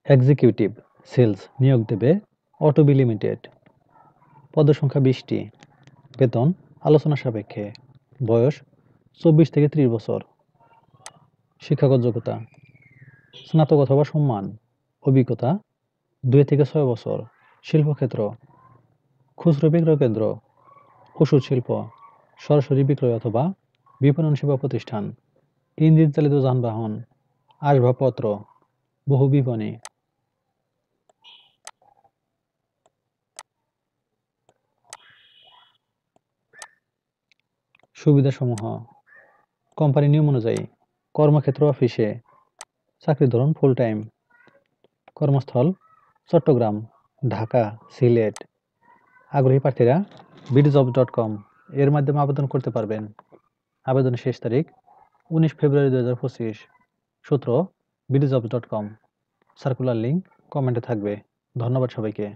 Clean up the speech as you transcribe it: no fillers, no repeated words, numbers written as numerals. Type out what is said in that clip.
Executive sales নিয়োগ দেবে Otobi limited. পদসংখ্যা 20টি। বেতন আলোচনা সাপেক্ষে। বয়স 24 থেকে 30 বছর। শিক্ষাগত যোগ্যতা স্নাতক অথবা সম্মান। অভিজ্ঞতা 2 থেকে 6 বছর। শিল্পক্ষেত্র খুচরো বিক্রয় কেন্দ্র, ওষুধ শিল্প, সরাসরি বিক্রয় অথবা বিপণন সেবা প্রতিষ্ঠান, ইঞ্জিন চালিত যানবাহন, আসবাবপত্র, বহু বিপণী। সুবিধাসমূহ কোম্পানি নিয়ম অনুযায়ী কর্মক্ষেত্র অফিসে, চাকরির ধরন ফুল টাইম, কর্মস্থল চট্টগ্রাম, ঢাকা, সিলেট। আগ্রহী প্রার্থীরা bdjobs.com এর মাধ্যমে আবেদন করতে পারবেন। আবেদনের শেষ তারিখ 19 ফেব্রুয়ারি 2025। সূত্র bdjobs.com। সার্কুলার লিঙ্ক কমেন্টে থাকবে। ধন্যবাদ সবাইকে।